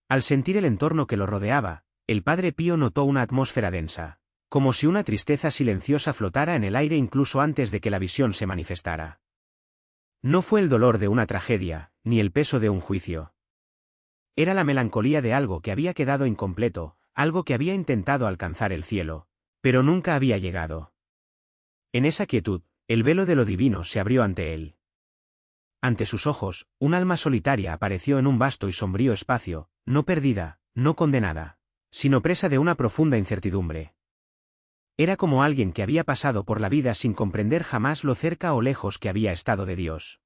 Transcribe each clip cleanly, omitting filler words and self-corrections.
Al sentir el entorno que lo rodeaba, el Padre Pío notó una atmósfera densa, como si una tristeza silenciosa flotara en el aire incluso antes de que la visión se manifestara. No fue el dolor de una tragedia, ni el peso de un juicio. Era la melancolía de algo que había quedado incompleto, algo que había intentado alcanzar el cielo, pero nunca había llegado. En esa quietud, el velo de lo divino se abrió ante él. Ante sus ojos, un alma solitaria apareció en un vasto y sombrío espacio, no perdida, no condenada, sino presa de una profunda incertidumbre. Era como alguien que había pasado por la vida sin comprender jamás lo cerca o lejos que había estado de Dios.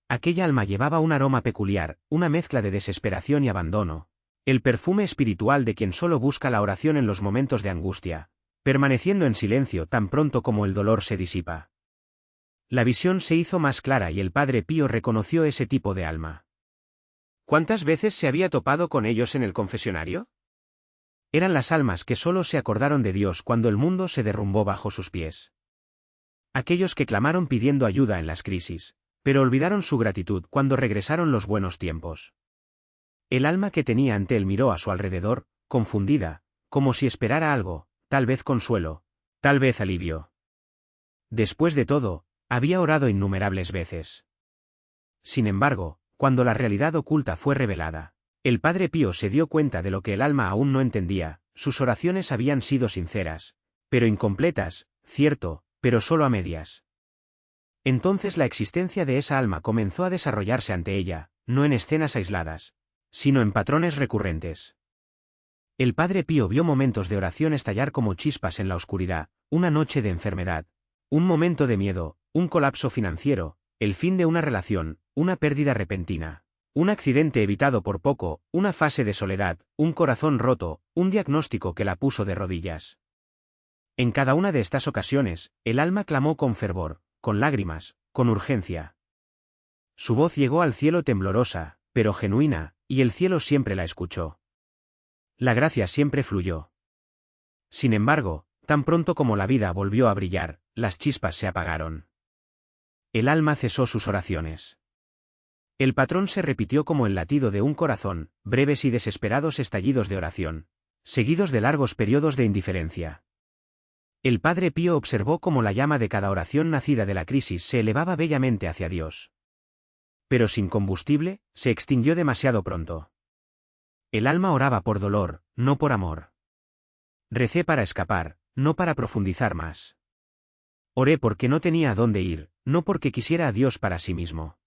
Aquella alma llevaba un aroma peculiar, una mezcla de desesperación y abandono, el perfume espiritual de quien solo busca la oración en los momentos de angustia, permaneciendo en silencio tan pronto como el dolor se disipa. La visión se hizo más clara y el Padre Pío reconoció ese tipo de alma. ¿Cuántas veces se había topado con ellos en el confesionario? Eran las almas que solo se acordaron de Dios cuando el mundo se derrumbó bajo sus pies. Aquellos que clamaron pidiendo ayuda en las crisis, pero olvidaron su gratitud cuando regresaron los buenos tiempos. El alma que tenía ante él miró a su alrededor, confundida, como si esperara algo, tal vez consuelo, tal vez alivio. Después de todo, había orado innumerables veces. Sin embargo, cuando la realidad oculta fue revelada, el Padre Pío se dio cuenta de lo que el alma aún no entendía. Sus oraciones habían sido sinceras, pero incompletas, cierto, pero solo a medias. Entonces la existencia de esa alma comenzó a desarrollarse ante ella, no en escenas aisladas, sino en patrones recurrentes. El Padre Pío vio momentos de oración estallar como chispas en la oscuridad, una noche de enfermedad, un momento de miedo, un colapso financiero, el fin de una relación, una pérdida repentina, un accidente evitado por poco, una fase de soledad, un corazón roto, un diagnóstico que la puso de rodillas. En cada una de estas ocasiones, el alma clamó con fervor, con lágrimas, con urgencia. Su voz llegó al cielo temblorosa, pero genuina, y el cielo siempre la escuchó. La gracia siempre fluyó. Sin embargo, tan pronto como la vida volvió a brillar, las chispas se apagaron. El alma cesó sus oraciones. El patrón se repitió como el latido de un corazón, breves y desesperados estallidos de oración, seguidos de largos periodos de indiferencia. El Padre Pío observó cómo la llama de cada oración nacida de la crisis se elevaba bellamente hacia Dios. Pero sin combustible, se extinguió demasiado pronto. El alma oraba por dolor, no por amor. Recé para escapar, no para profundizar más. Oré porque no tenía a dónde ir, no porque quisiera a Dios para sí mismo.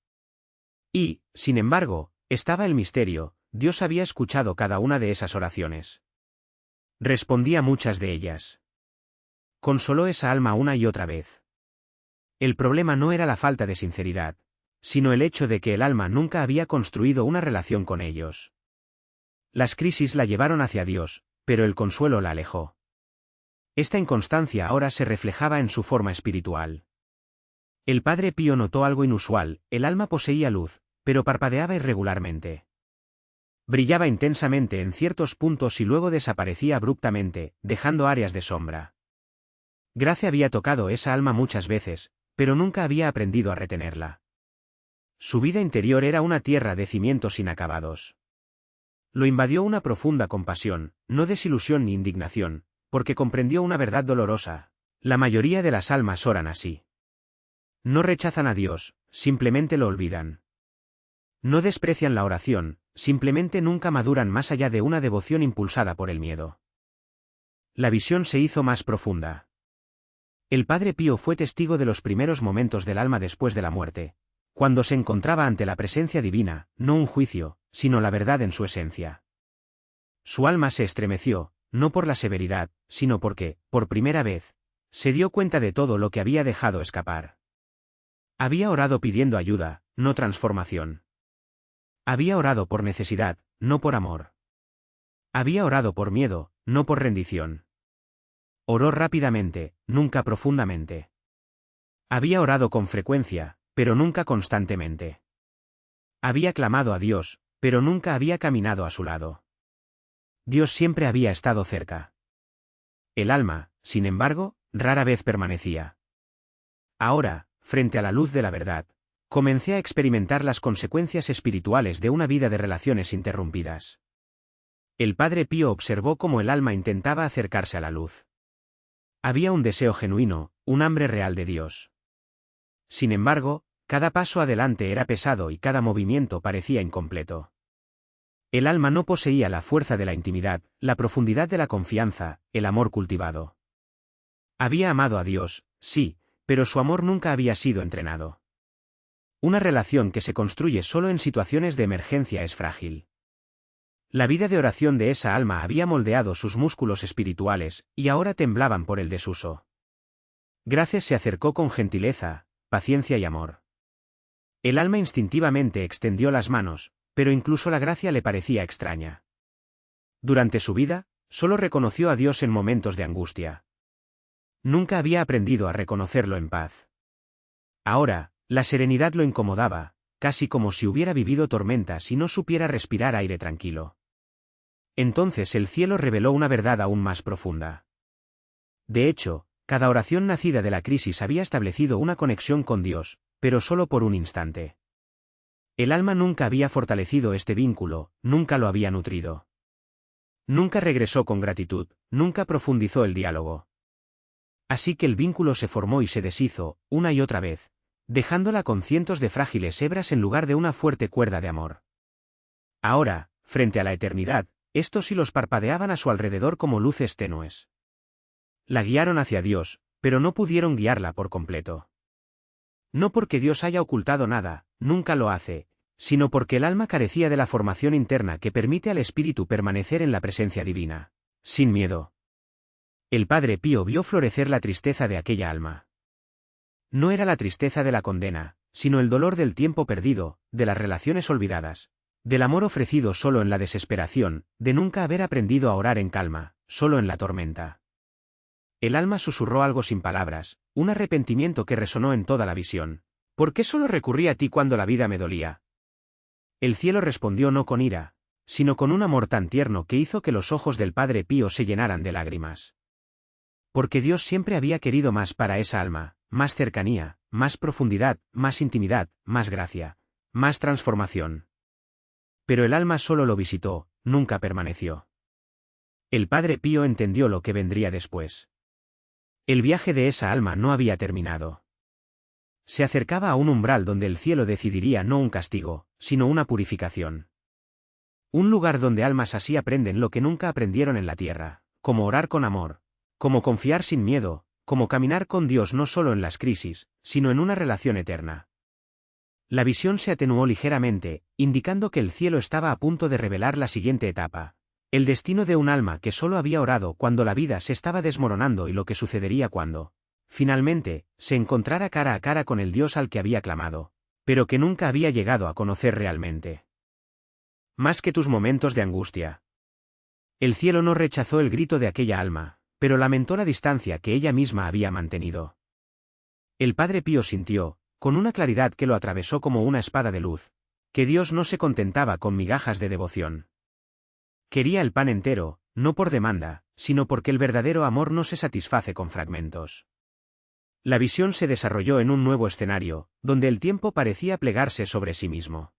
Y, sin embargo, estaba el misterio, Dios había escuchado cada una de esas oraciones. Respondía muchas de ellas. Consoló esa alma una y otra vez. El problema no era la falta de sinceridad, sino el hecho de que el alma nunca había construido una relación con ellos. Las crisis la llevaron hacia Dios, pero el consuelo la alejó. Esta inconstancia ahora se reflejaba en su forma espiritual. El Padre Pío notó algo inusual, el alma poseía luz, pero parpadeaba irregularmente. Brillaba intensamente en ciertos puntos y luego desaparecía abruptamente, dejando áreas de sombra. Gracia había tocado esa alma muchas veces, pero nunca había aprendido a retenerla. Su vida interior era una tierra de cimientos inacabados. Lo invadió una profunda compasión, no desilusión ni indignación, porque comprendió una verdad dolorosa. La mayoría de las almas oran así. No rechazan a Dios, simplemente lo olvidan. No desprecian la oración, simplemente nunca maduran más allá de una devoción impulsada por el miedo. La visión se hizo más profunda. El Padre Pío fue testigo de los primeros momentos del alma después de la muerte, cuando se encontraba ante la presencia divina, no un juicio, sino la verdad en su esencia. Su alma se estremeció, no por la severidad, sino porque, por primera vez, se dio cuenta de todo lo que había dejado escapar. Había orado pidiendo ayuda, no transformación. Había orado por necesidad, no por amor. Había orado por miedo, no por rendición. Oró rápidamente, nunca profundamente. Había orado con frecuencia, pero nunca constantemente. Había clamado a Dios, pero nunca había caminado a su lado. Dios siempre había estado cerca. El alma, sin embargo, rara vez permanecía. Ahora, frente a la luz de la verdad, comencé a experimentar las consecuencias espirituales de una vida de relaciones interrumpidas. El padre Pío observó cómo el alma intentaba acercarse a la luz. Había un deseo genuino, un hambre real de Dios. Sin embargo, cada paso adelante era pesado y cada movimiento parecía incompleto. El alma no poseía la fuerza de la intimidad, la profundidad de la confianza, el amor cultivado. Había amado a Dios, sí, pero su amor nunca había sido entrenado. Una relación que se construye solo en situaciones de emergencia es frágil. La vida de oración de esa alma había moldeado sus músculos espirituales, y ahora temblaban por el desuso. Gracia se acercó con gentileza, paciencia y amor. El alma instintivamente extendió las manos, pero incluso la gracia le parecía extraña. Durante su vida, solo reconoció a Dios en momentos de angustia. Nunca había aprendido a reconocerlo en paz. Ahora, la serenidad lo incomodaba, casi como si hubiera vivido tormentas y no supiera respirar aire tranquilo. Entonces el cielo reveló una verdad aún más profunda. De hecho, cada oración nacida de la crisis había establecido una conexión con Dios, pero solo por un instante. El alma nunca había fortalecido este vínculo, nunca lo había nutrido. Nunca regresó con gratitud, nunca profundizó el diálogo. Así que el vínculo se formó y se deshizo, una y otra vez, dejándola con cientos de frágiles hebras en lugar de una fuerte cuerda de amor. Ahora, frente a la eternidad, estos hilos parpadeaban a su alrededor como luces tenues. La guiaron hacia Dios, pero no pudieron guiarla por completo. No porque Dios haya ocultado nada, nunca lo hace, sino porque el alma carecía de la formación interna que permite al espíritu permanecer en la presencia divina, sin miedo. El padre Pío vio florecer la tristeza de aquella alma. No era la tristeza de la condena, sino el dolor del tiempo perdido, de las relaciones olvidadas, del amor ofrecido solo en la desesperación, de nunca haber aprendido a orar en calma, solo en la tormenta. El alma susurró algo sin palabras, un arrepentimiento que resonó en toda la visión. ¿Por qué solo recurrí a ti cuando la vida me dolía? El cielo respondió no con ira, sino con un amor tan tierno que hizo que los ojos del padre Pío se llenaran de lágrimas. Porque Dios siempre había querido más para esa alma, más cercanía, más profundidad, más intimidad, más gracia, más transformación. Pero el alma solo lo visitó, nunca permaneció. El padre Pío entendió lo que vendría después. El viaje de esa alma no había terminado. Se acercaba a un umbral donde el cielo decidiría no un castigo, sino una purificación. Un lugar donde almas así aprenden lo que nunca aprendieron en la tierra, como orar con amor, como confiar sin miedo, como caminar con Dios no solo en las crisis, sino en una relación eterna. La visión se atenuó ligeramente, indicando que el cielo estaba a punto de revelar la siguiente etapa. El destino de un alma que solo había orado cuando la vida se estaba desmoronando y lo que sucedería cuando, finalmente, se encontrara cara a cara con el Dios al que había clamado, pero que nunca había llegado a conocer realmente. Más que tus momentos de angustia. El cielo no rechazó el grito de aquella alma, pero lamentó la distancia que ella misma había mantenido. El padre Pío sintió, con una claridad que lo atravesó como una espada de luz, que Dios no se contentaba con migajas de devoción. Quería el pan entero, no por demanda, sino porque el verdadero amor no se satisface con fragmentos. La visión se desarrolló en un nuevo escenario, donde el tiempo parecía plegarse sobre sí mismo.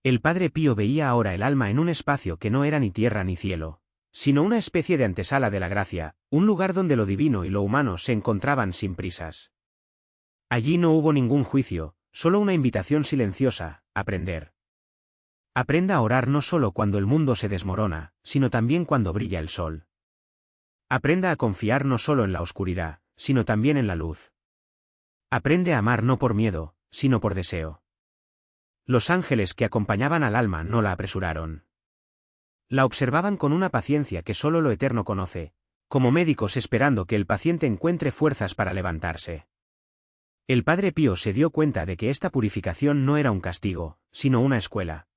El padre Pío veía ahora el alma en un espacio que no era ni tierra ni cielo, sino una especie de antesala de la gracia, un lugar donde lo divino y lo humano se encontraban sin prisas. Allí no hubo ningún juicio, solo una invitación silenciosa, aprender. Aprenda a orar no solo cuando el mundo se desmorona, sino también cuando brilla el sol. Aprenda a confiar no solo en la oscuridad, sino también en la luz. Aprende a amar no por miedo, sino por deseo. Los ángeles que acompañaban al alma no la apresuraron. La observaban con una paciencia que solo lo eterno conoce, como médicos esperando que el paciente encuentre fuerzas para levantarse. El padre Pío se dio cuenta de que esta purificación no era un castigo, sino una escuela.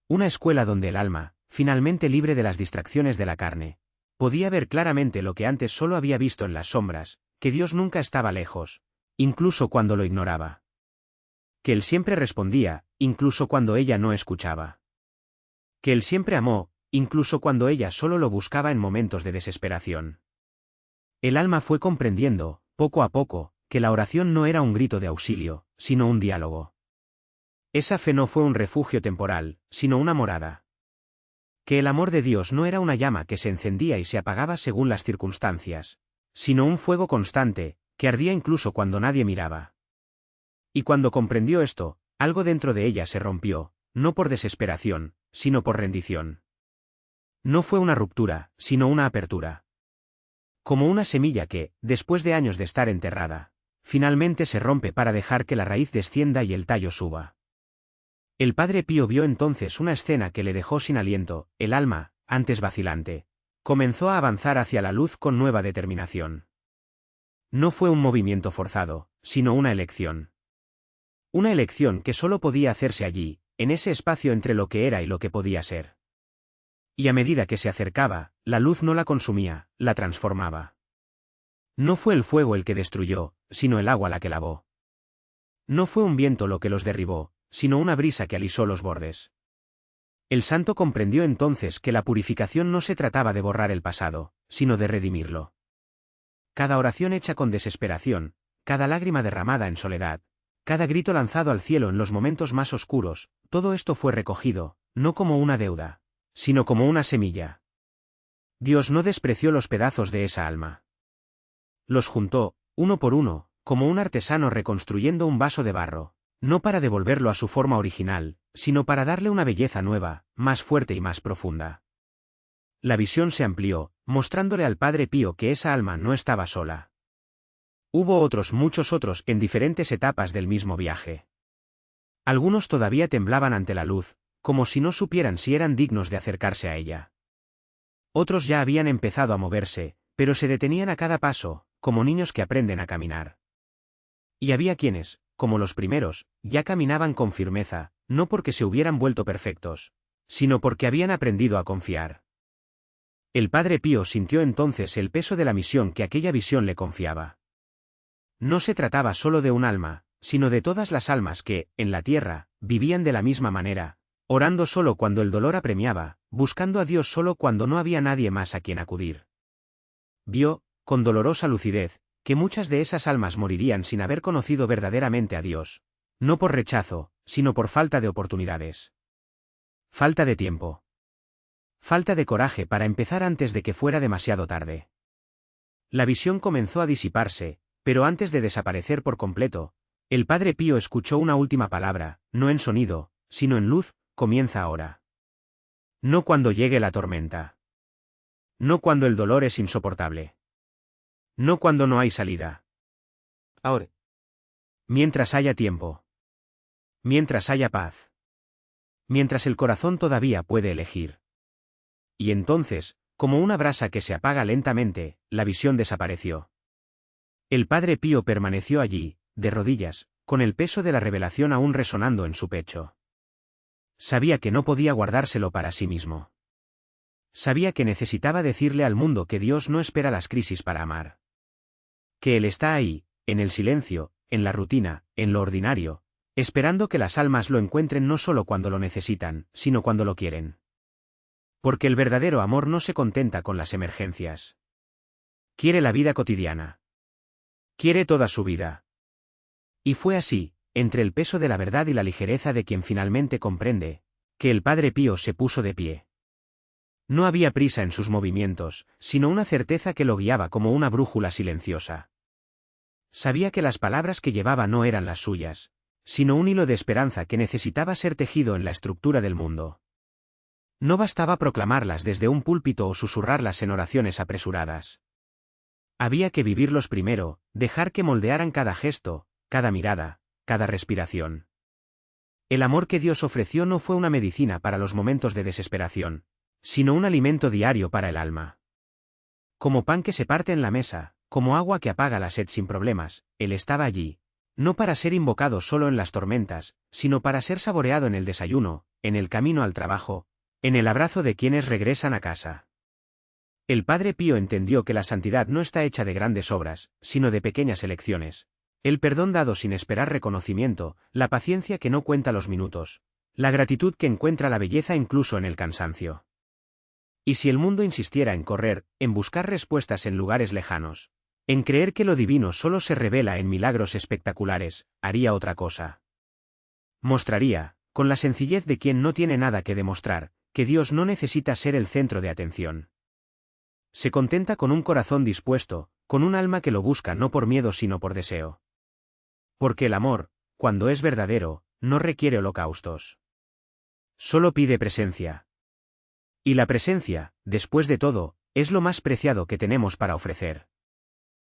Una escuela donde el alma, finalmente libre de las distracciones de la carne, podía ver claramente lo que antes solo había visto en las sombras, que Dios nunca estaba lejos, incluso cuando lo ignoraba. Que Él siempre respondía, incluso cuando ella no escuchaba. Que Él siempre amó, incluso cuando ella solo lo buscaba en momentos de desesperación. El alma fue comprendiendo, poco a poco, que la oración no era un grito de auxilio, sino un diálogo. Esa fe no fue un refugio temporal, sino una morada. Que el amor de Dios no era una llama que se encendía y se apagaba según las circunstancias, sino un fuego constante, que ardía incluso cuando nadie miraba. Y cuando comprendió esto, algo dentro de ella se rompió, no por desesperación, sino por rendición. No fue una ruptura, sino una apertura. Como una semilla que, después de años de estar enterrada, finalmente se rompe para dejar que la raíz descienda y el tallo suba. El Padre Pío vio entonces una escena que le dejó sin aliento. El alma, antes vacilante, comenzó a avanzar hacia la luz con nueva determinación. No fue un movimiento forzado, sino una elección. Una elección que solo podía hacerse allí, en ese espacio entre lo que era y lo que podía ser. Y a medida que se acercaba, la luz no la consumía, la transformaba. No fue el fuego el que destruyó, sino el agua la que lavó. No fue un viento lo que los derribó, sino una brisa que alisó los bordes. El santo comprendió entonces que la purificación no se trataba de borrar el pasado, sino de redimirlo. Cada oración hecha con desesperación, cada lágrima derramada en soledad, cada grito lanzado al cielo en los momentos más oscuros, todo esto fue recogido, no como una deuda, sino como una semilla. Dios no despreció los pedazos de esa alma. Los juntó, uno por uno, como un artesano reconstruyendo un vaso de barro, no para devolverlo a su forma original, sino para darle una belleza nueva, más fuerte y más profunda. La visión se amplió, mostrándole al Padre Pío que esa alma no estaba sola. Hubo otros, muchos otros, en diferentes etapas del mismo viaje. Algunos todavía temblaban ante la luz, como si no supieran si eran dignos de acercarse a ella. Otros ya habían empezado a moverse, pero se detenían a cada paso, como niños que aprenden a caminar. Y había quienes, como los primeros, ya caminaban con firmeza, no porque se hubieran vuelto perfectos, sino porque habían aprendido a confiar. El Padre Pío sintió entonces el peso de la misión que aquella visión le confiaba. No se trataba solo de un alma, sino de todas las almas que, en la tierra, vivían de la misma manera, orando solo cuando el dolor apremiaba, buscando a Dios solo cuando no había nadie más a quien acudir. Vio, con dolorosa lucidez, que muchas de esas almas morirían sin haber conocido verdaderamente a Dios, no por rechazo, sino por falta de oportunidades. Falta de tiempo. Falta de coraje para empezar antes de que fuera demasiado tarde. La visión comenzó a disiparse, pero antes de desaparecer por completo, el Padre Pío escuchó una última palabra, no en sonido, sino en luz: comienza ahora. No cuando llegue la tormenta. No cuando el dolor es insoportable. No cuando no hay salida. Ahora. Mientras haya tiempo. Mientras haya paz. Mientras el corazón todavía puede elegir. Y entonces, como una brasa que se apaga lentamente, la visión desapareció. El Padre Pío permaneció allí, de rodillas, con el peso de la revelación aún resonando en su pecho. Sabía que no podía guardárselo para sí mismo. Sabía que necesitaba decirle al mundo que Dios no espera las crisis para amar. Que Él está ahí, en el silencio, en la rutina, en lo ordinario, esperando que las almas lo encuentren no solo cuando lo necesitan, sino cuando lo quieren. Porque el verdadero amor no se contenta con las emergencias. Quiere la vida cotidiana. Quiere toda su vida. Y fue así, entre el peso de la verdad y la ligereza de quien finalmente comprende, que el Padre Pío se puso de pie. No había prisa en sus movimientos, sino una certeza que lo guiaba como una brújula silenciosa. Sabía que las palabras que llevaba no eran las suyas, sino un hilo de esperanza que necesitaba ser tejido en la estructura del mundo. No bastaba proclamarlas desde un púlpito o susurrarlas en oraciones apresuradas. Había que vivirlos primero, dejar que moldearan cada gesto, cada mirada, cada respiración. El amor que Dios ofreció no fue una medicina para los momentos de desesperación, sino un alimento diario para el alma. Como pan que se parte en la mesa, como agua que apaga la sed sin problemas, Él estaba allí, no para ser invocado solo en las tormentas, sino para ser saboreado en el desayuno, en el camino al trabajo, en el abrazo de quienes regresan a casa. El Padre Pío entendió que la santidad no está hecha de grandes obras, sino de pequeñas elecciones. El perdón dado sin esperar reconocimiento, la paciencia que no cuenta los minutos, la gratitud que encuentra la belleza incluso en el cansancio. Y si el mundo insistiera en correr, en buscar respuestas en lugares lejanos, en creer que lo divino solo se revela en milagros espectaculares, haría otra cosa. Mostraría, con la sencillez de quien no tiene nada que demostrar, que Dios no necesita ser el centro de atención. Se contenta con un corazón dispuesto, con un alma que lo busca no por miedo sino por deseo. Porque el amor, cuando es verdadero, no requiere holocaustos. Solo pide presencia. Y la presencia, después de todo, es lo más preciado que tenemos para ofrecer.